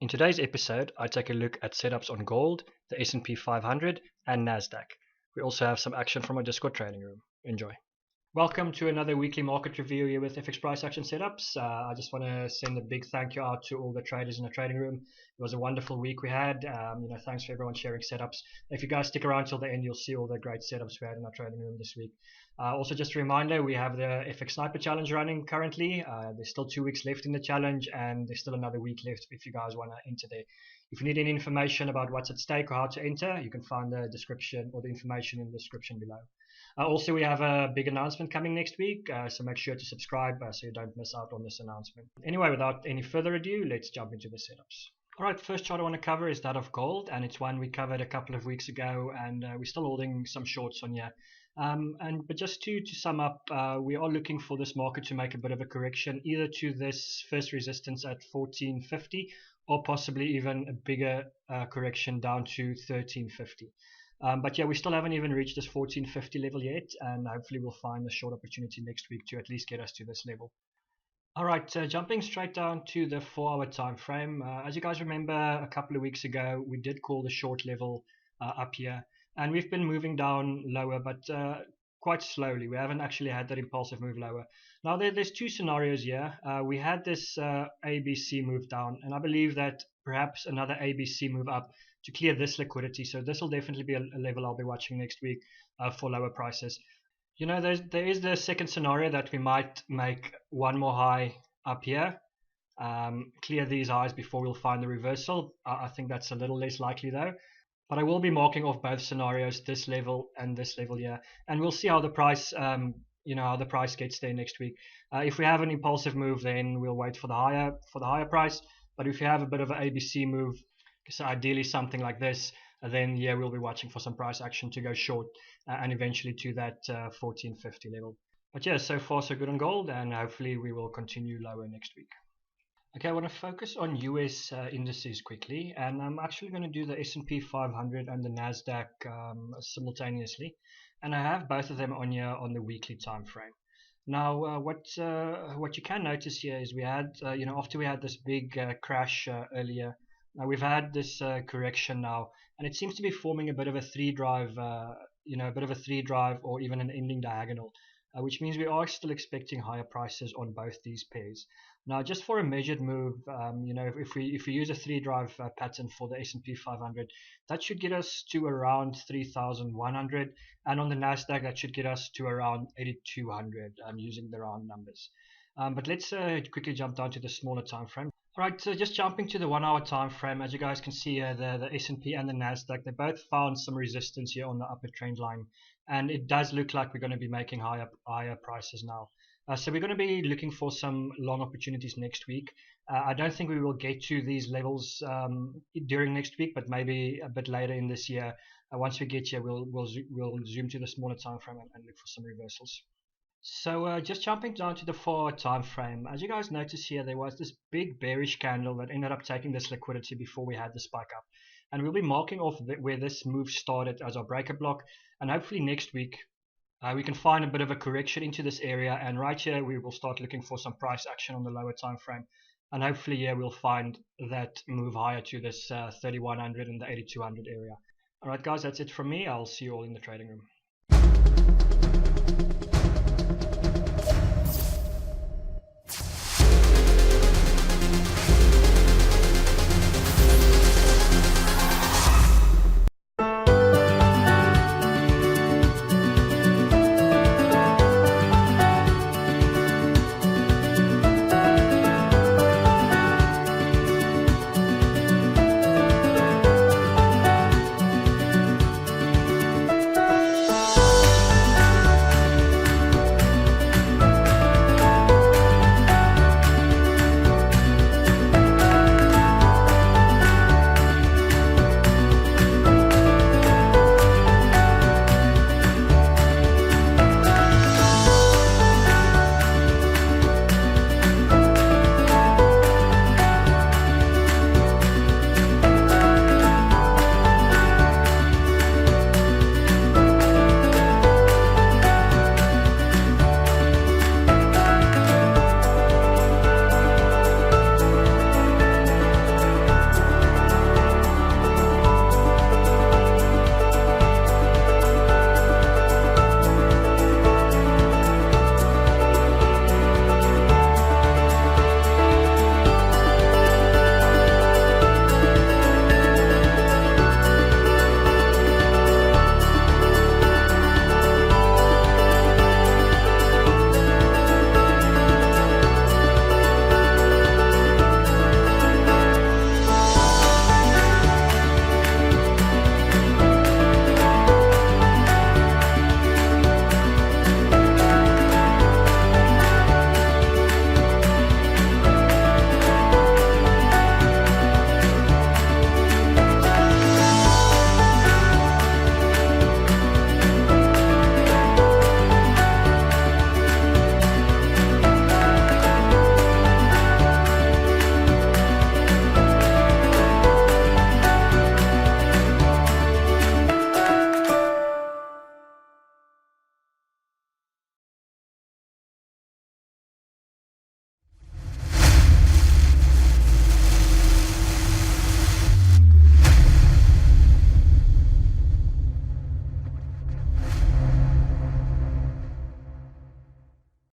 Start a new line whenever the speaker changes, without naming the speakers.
today's episode, I take a look at setups on gold, the S&P 500 and Nasdaq. We also have some action from our Discord trading room. Enjoy. Welcome to another weekly market review here with FX Price Action Setups. I just want to send a big thank you out to all the traders in the trading room. It was a wonderful week we had. Thanks for everyone sharing setups. If you guys stick around till the end, you'll see all the great setups we had in our trading room this week. Also, just a reminder, we have the FX Sniper Challenge running currently. There's still 2 weeks left in the challenge, and there's still another week left if you guys want to enter there. If you need any information about what's at stake or how to enter, you can find the description or the information in the description below. Also, we have a big announcement coming next week, so make sure to subscribe so you don't miss out on this announcement. Anyway, without any further ado, let's jump into the setups. Alright, first chart I want to cover is that of gold, and it's one we covered a couple of weeks ago, and we're still holding some shorts on here. But just to sum up, we are looking for this market to make a bit of a correction, either to this first resistance at 1450 or possibly even a bigger correction down to 1350. But yeah, we still haven't even reached this 1450 level yet, and hopefully we'll find a short opportunity next week to at least get us to this level. Alright, jumping straight down to the 4-hour time frame. As you guys remember, a couple of weeks ago we did call the short level up here, and we've been moving down lower, but quite slowly. We haven't actually had that impulsive move lower. Now there's two scenarios here. We had this ABC move down, and I believe that perhaps another ABC move up to clear this liquidity. So this will definitely be a level I'll be watching next week for lower prices. You know, there is the second scenario that we might make one more high up here, clear these highs before we'll find the reversal. I think that's a little less likely though. But I will be marking off both scenarios, this level and this level here, and we'll see how the price, how the price gets there next week. If we have an impulsive move, then we'll wait for the higher price. But if you have a bit of an ABC move, so ideally something like this, then yeah, we'll be watching for some price action to go short and eventually to that 1450 level. But yeah, so far so good on gold, and hopefully we will continue lower next week. Okay, I want to focus on US indices quickly, and I'm actually going to do the S&P 500 and the Nasdaq simultaneously, and I have both of them on here on the weekly time frame. Now, what you can notice here is we had, after we had this big crash earlier, now we've had this correction now, and it seems to be forming a bit of a three drive, or even an ending diagonal, which means we are still expecting higher prices on both these pairs. Now, just for a measured move, if we use a three drive pattern for the S&P 500, that should get us to around 3,100, and on the Nasdaq that should get us to around 8,200. Using the round numbers. But let's quickly jump down to the smaller time frame. Alright, so just jumping to the 1 hour time frame, as you guys can see here, the S&P and the Nasdaq, they both found some resistance here on the upper trend line, and it does look like we're going to be making higher prices now. So we're going to be looking for some long opportunities next week. I don't think we will get to these levels during next week, but maybe a bit later in this year. Once we get here, we'll zoom to the smaller time frame and look for some reversals. So just jumping down to the 4-hour time frame, as you guys notice here, there was this big bearish candle that ended up taking this liquidity before we had the spike up, and we'll be marking off where this move started as our breaker block, and hopefully next week we can find a bit of a correction into this area, and right here we will start looking for some price action on the lower time frame, and hopefully here we'll find that move higher to this 3,100 and the 8,200 area. Alright guys, that's it from me. I'll see you all in the trading room.